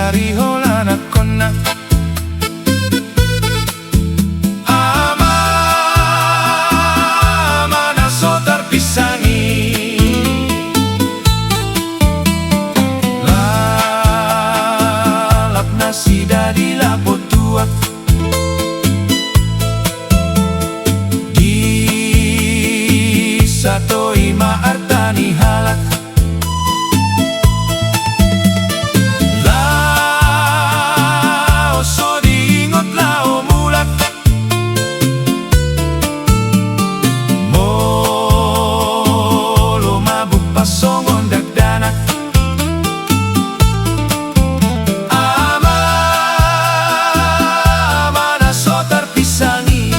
dari holan akonna. Mana sotar pisangi lalap nasi dari lapot tuak di satoi maartani halak. Songon dagdanak mana sotar pisangi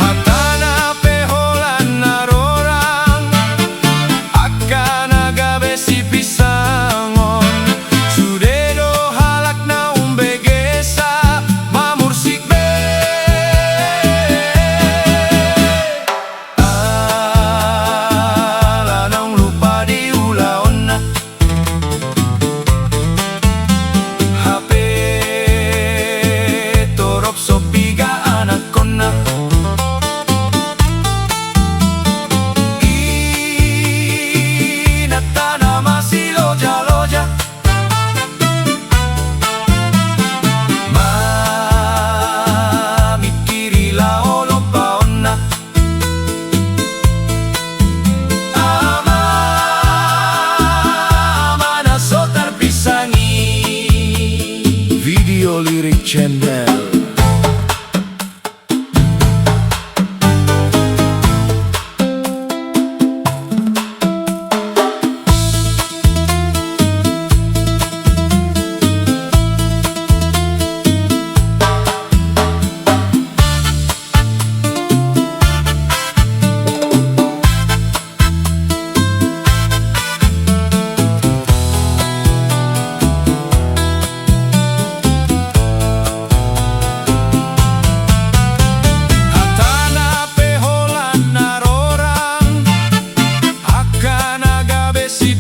hatana peholan narorang akan agabe si pisangon sudedo halak na umbegesa mamursik be. Video Lirik Channel.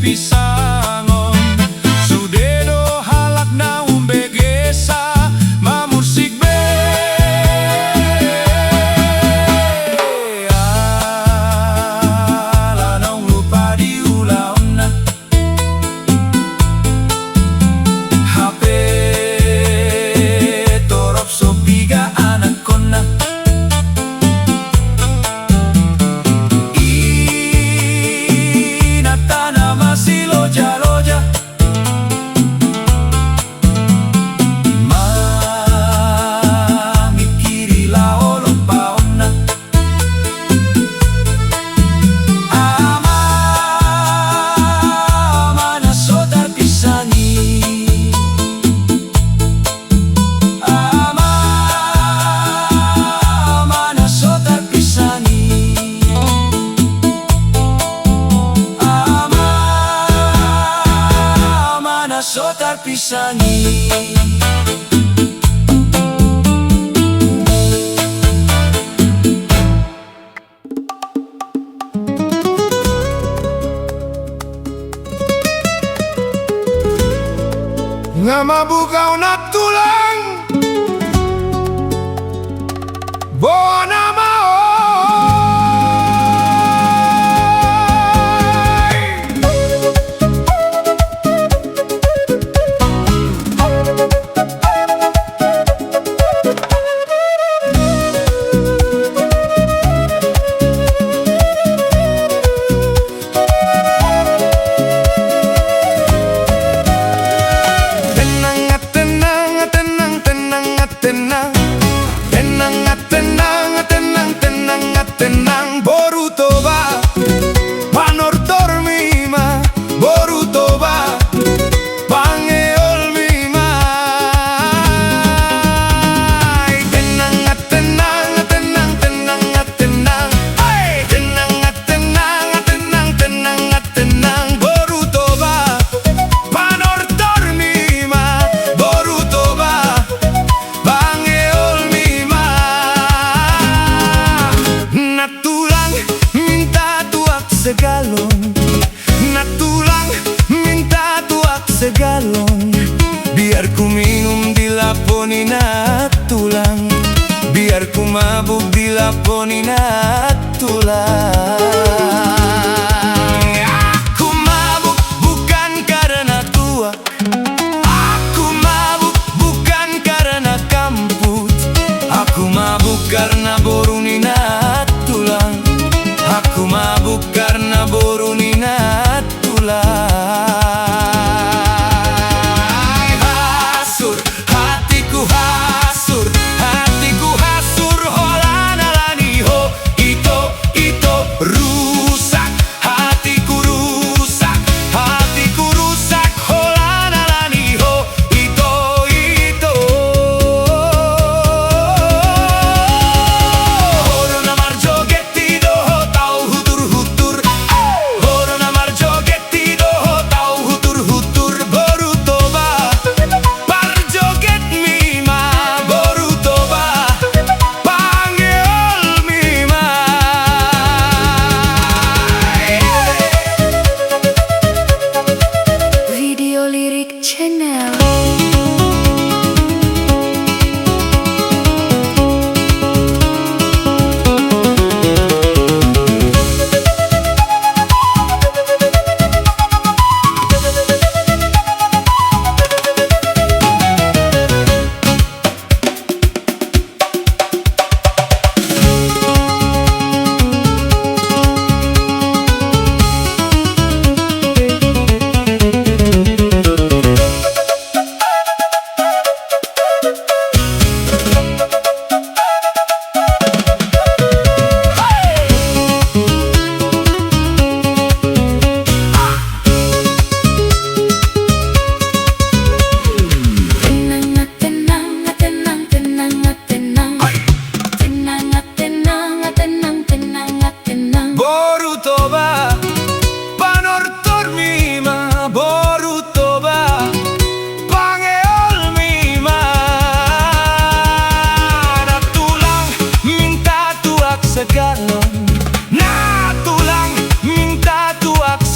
Pisangon sudedo halak na umbegesa mamursik be. Lanong lupa di ulaonna HP torop sopiga anak konna masih loja-loja mikiri laolo paonna mana sotar pisangi mana sotar pisangi sotar pisangi. Ngama buka unak tulang bona mau tenang, tenang, tenang, tenang, tenang, tenang. segalon. Biar ku minum dilaponina tulang, biar ku mabuk dilaponina tulang. Aku mabuk bukan karena tua, aku mabuk bukan karena kamput, aku mabuk karena borunina tulang, aku mabuk karena borunina tulang.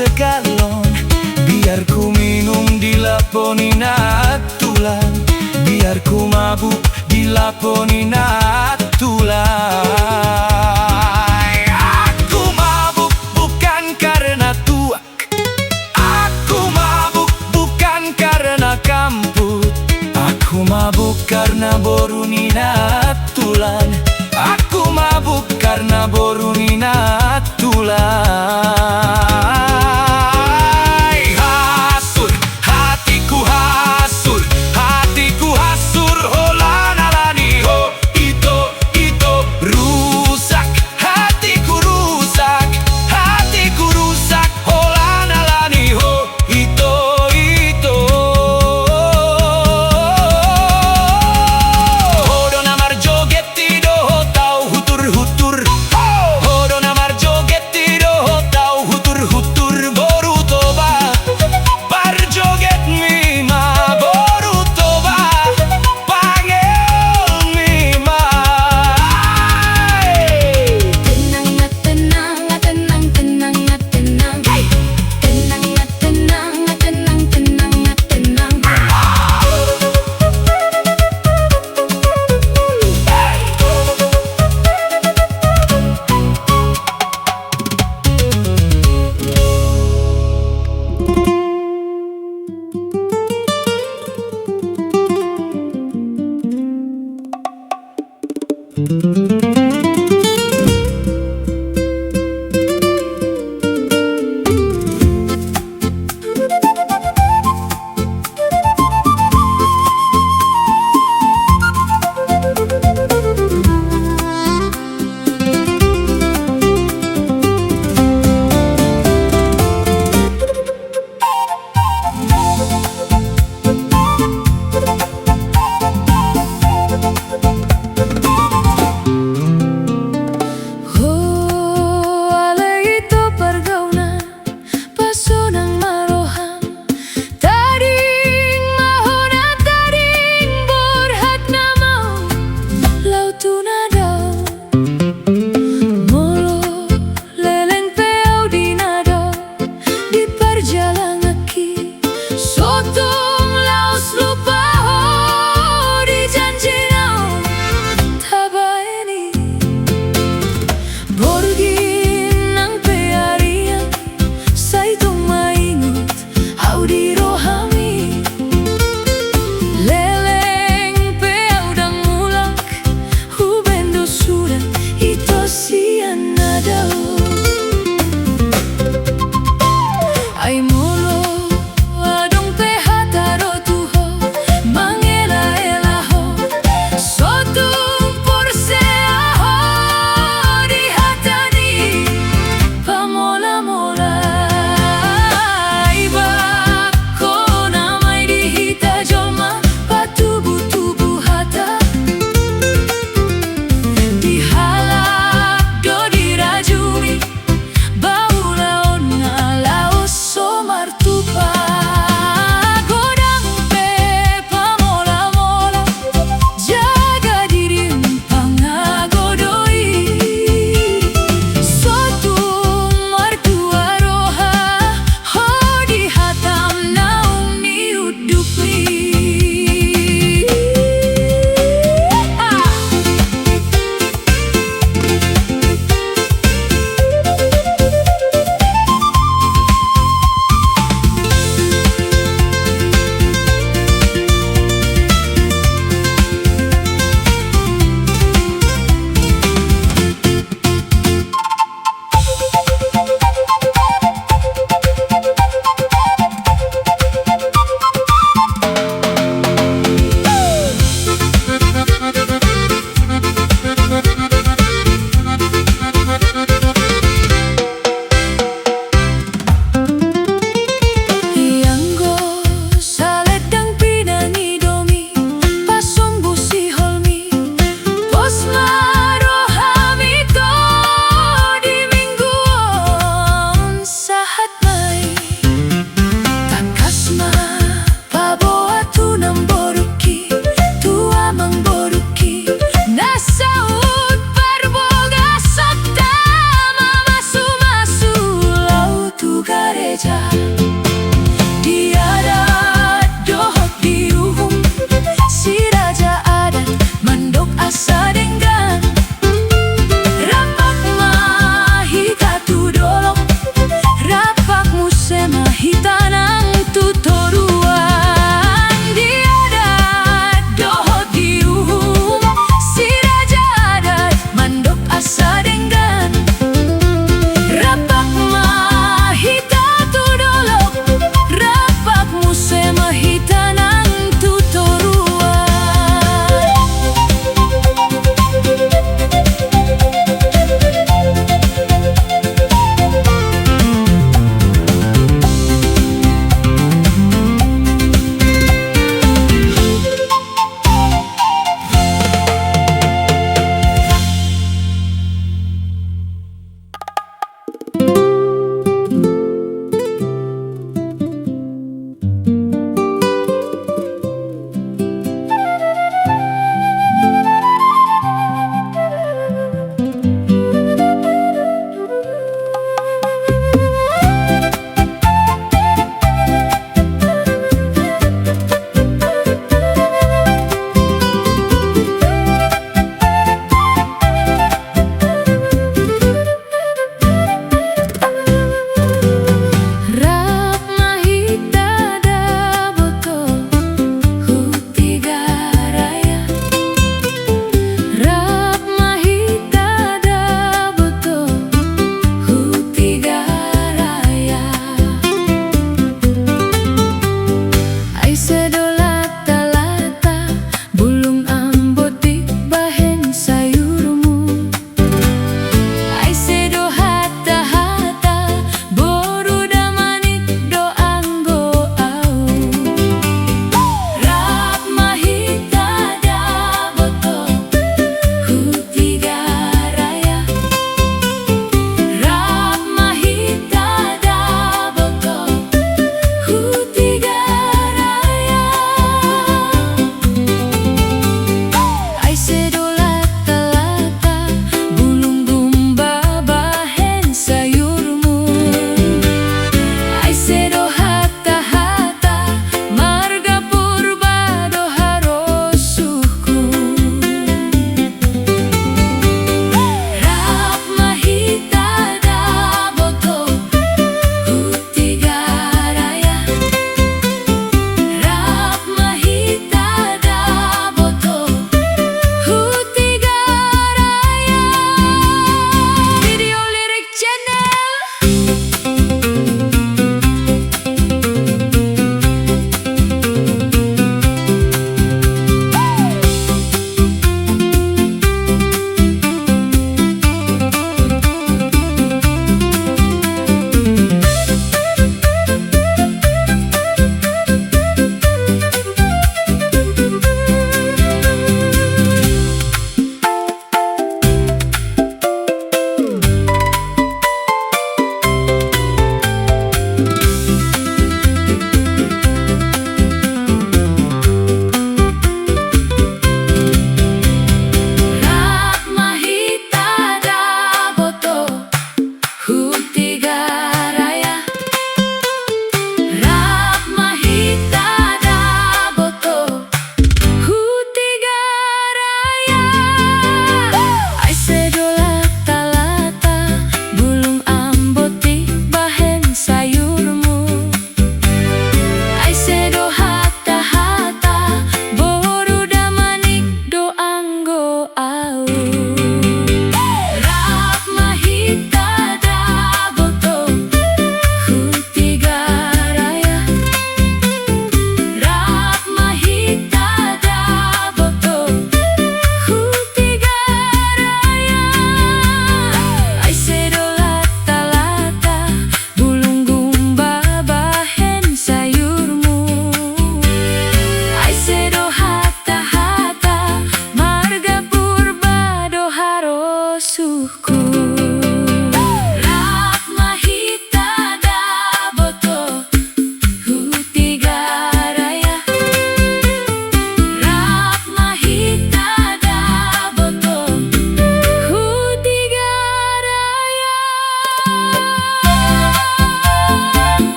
Segalon, biar ku minum dilaponina tulang, biar ku mabuk dilaponina tulang. Aku mabuk bukan karena tua, aku mabuk bukan karena kamput, aku mabuk karena borunina tulang, aku mabuk karena borunina tulang.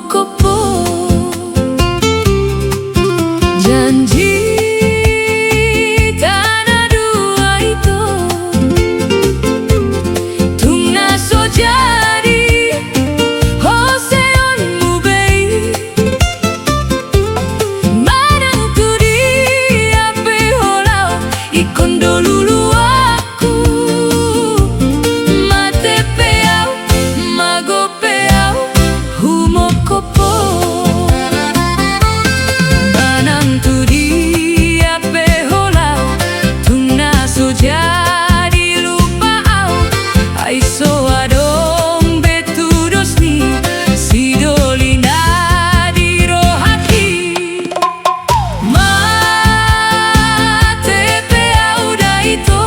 Humokopo. Janji tanah dua itu tungnaso jadi hoseon mubei manang turi ape holau ikon dolulu aku mate peau mago peau humokopo. Manang turi ape holau tungnaso jadi lupa au aiso adong betudos ni sidolina di rohaki mate peau daito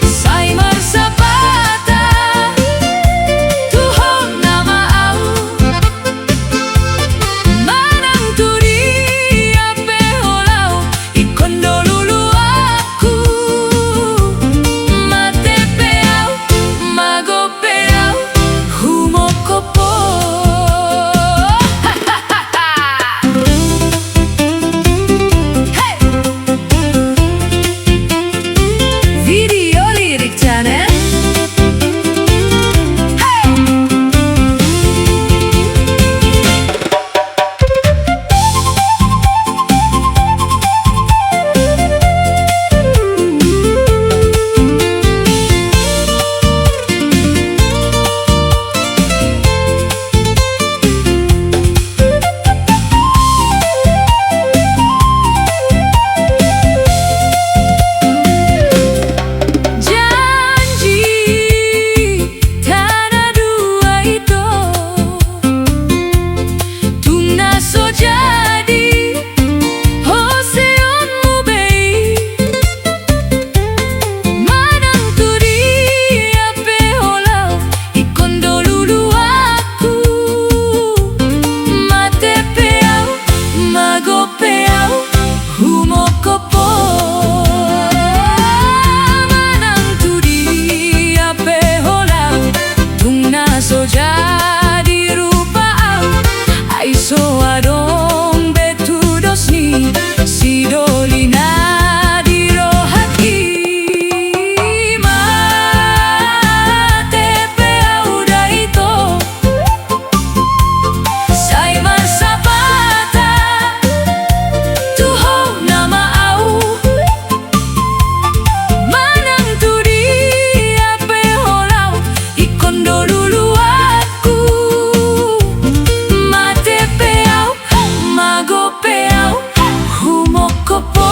sai marsapata tuhon nama au manang turi ape holau ikon dolulu aku mate peau mago peau humokopo. Hey! Video lirik channel. Hey! Janji tanah dua itu tungnaso jadi hoseon mubei manang turi ape holau ikon dolulu aku mate peau mago peau humokopo. Manang turi ape holau tungnaso jadi rupa au aiso adong betudos ni sidolina di rohaki mate peau daito sai marsapata tuhon nama au manang turi ape holau ikon dolulu aku mate peau mago peau humokopo.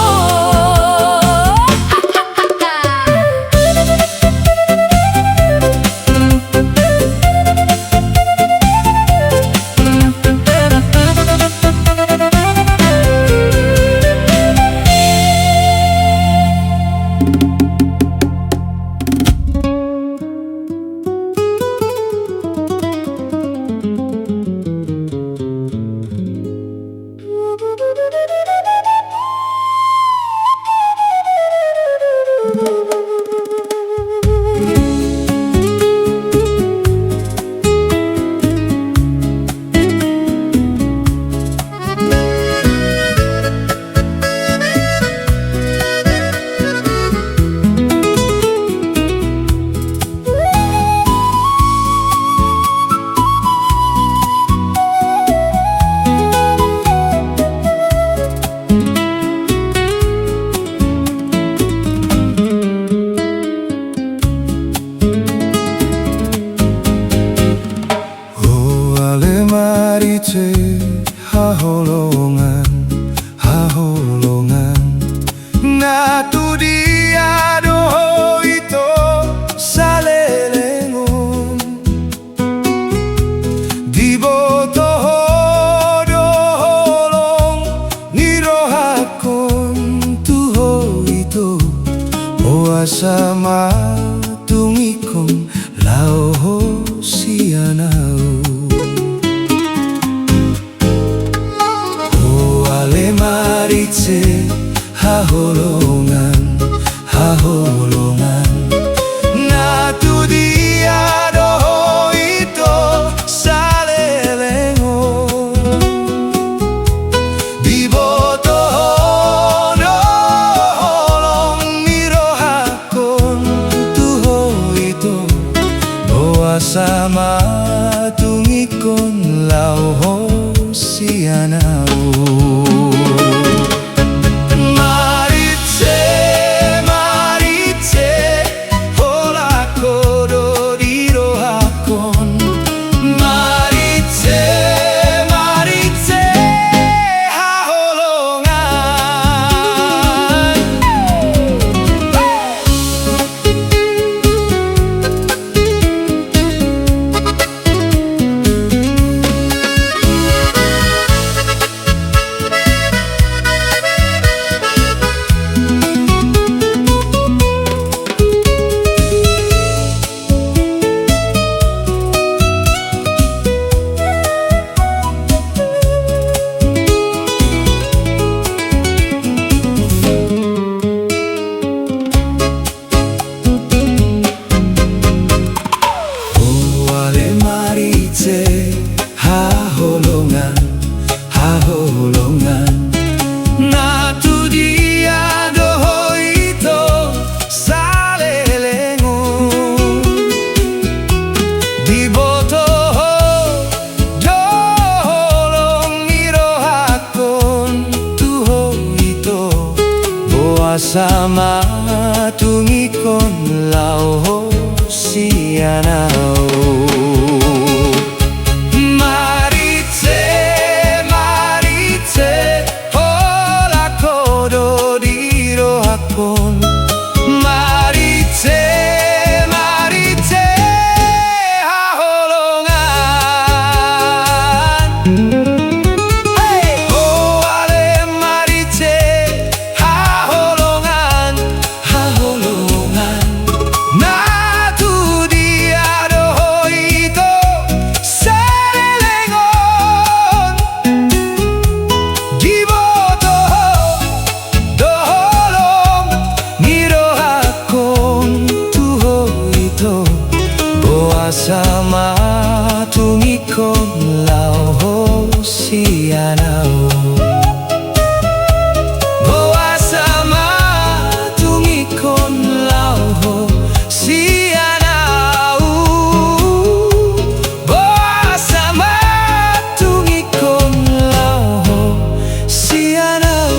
Marice haholongan natu dia doho ito salelengon di botoho doholong nirohakon tuho ito oasama tungikong laoho sianau Marice haholongan natu dia doho ito salelengon sama tungikon lao sianao. Marice, marice, hola kodo diro hakon. Marice, marice, haholongan. Oh ale marice, haholongan, haholongan. Na tu dia dohoito selelengon. Giboto doholong ngiro hakon tuhoito. Boa sama tungikon lao sianao. Boa sama tungikon lao sianao. Boa sama tungikon lao sianao.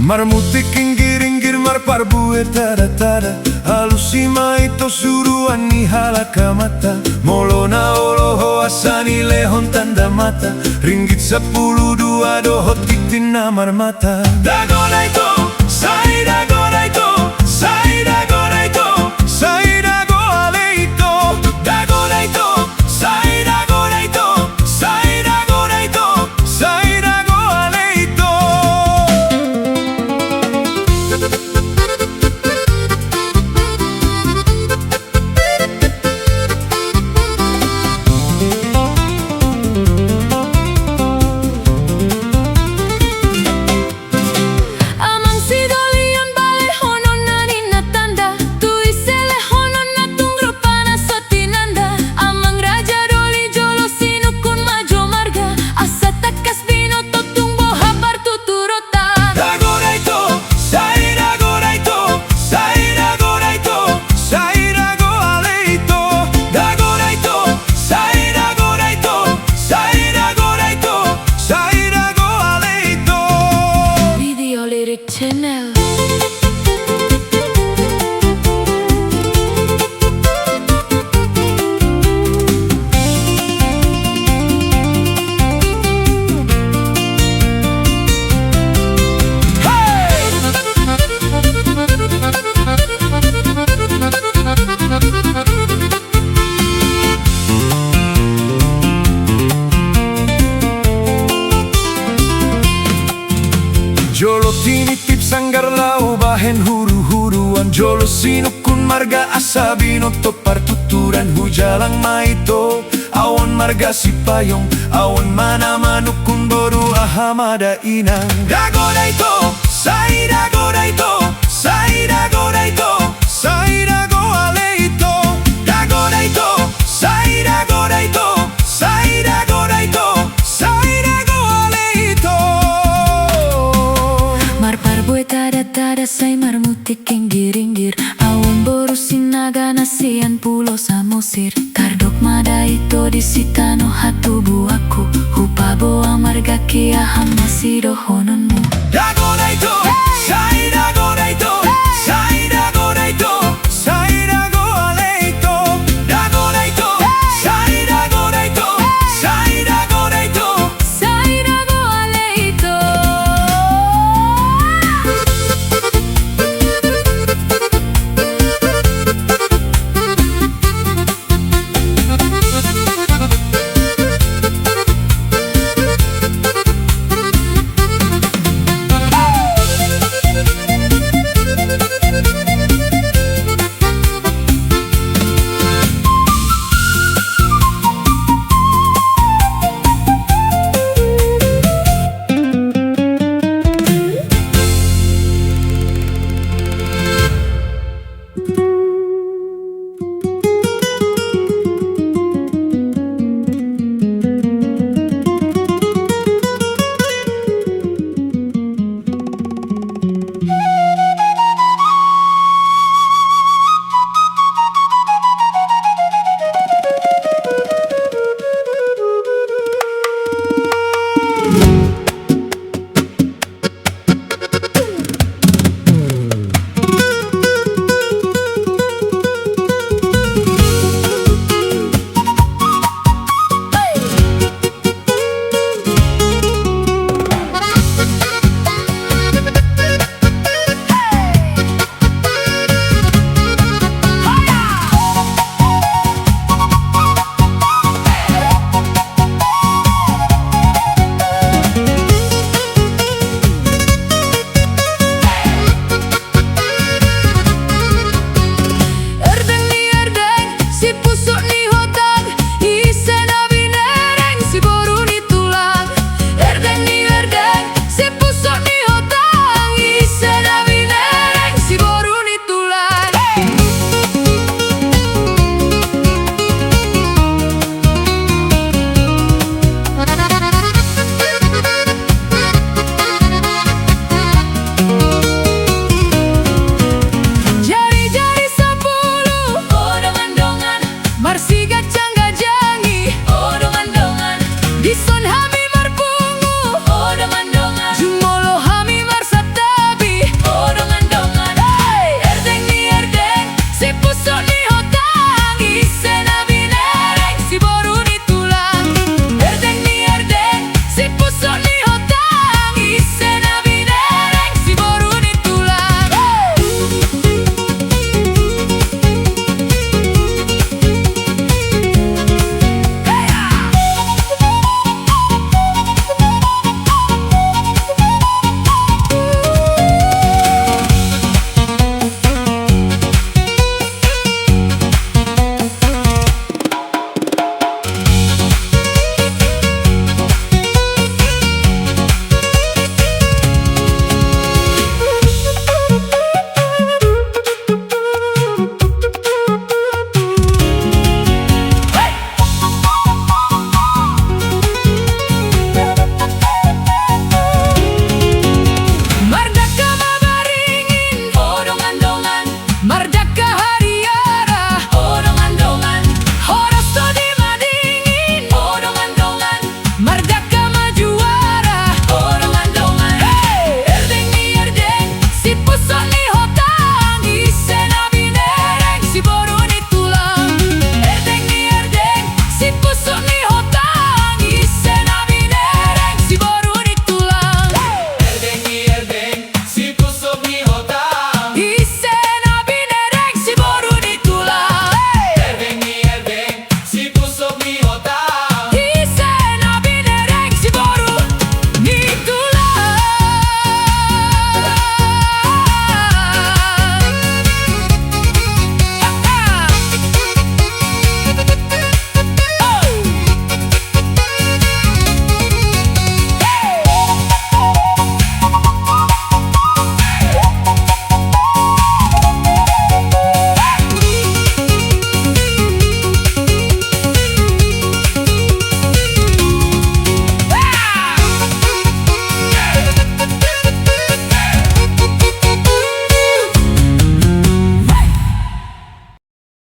Marmutik inggir-inggir marparbu tada-tada. Halusima ito suruan ni halaka mata. Molona oloho asani lehon tanda mata. Ringgit 10 doho titin namar mata. Dagoda ito, sai dagoda ito, sai dagoda ito, sai dago ale ito. Dagoda ito, sai dagoda ito, sai dagoda ito, sai dago ale ito. Amang si dolion bale honon na ninatanda. Tui sele honon na tungrupa na sotinanda. Amang raja doli jolo sinukun majo marga. Asa takas binoto tungbo hapar tuturota. Dagoda ito, sai dagoda ito, sai dagoda ito, sai dago ale ito. Dagoda ito, sai dagoda ito, sai dagoda ito, sai dago ale ito. Video Lyric Channel. Jolo tinitip sanggar lau bahen huru-huruan. Jolo sinukun marga asabino to partuturan. Hujalang maito awon marga sipayong. Awon mana manukun boru ahamada inang. Dagoda ito, sai dagoda ito, sai dagoda ito, sai dago ale ito. Dagoda ito, sai dagoda ito, sai dagoda ito, sai musir Tardok mada ito disita no hatubu aku Hupabo amarga kia hamasido hononmu Dago na ito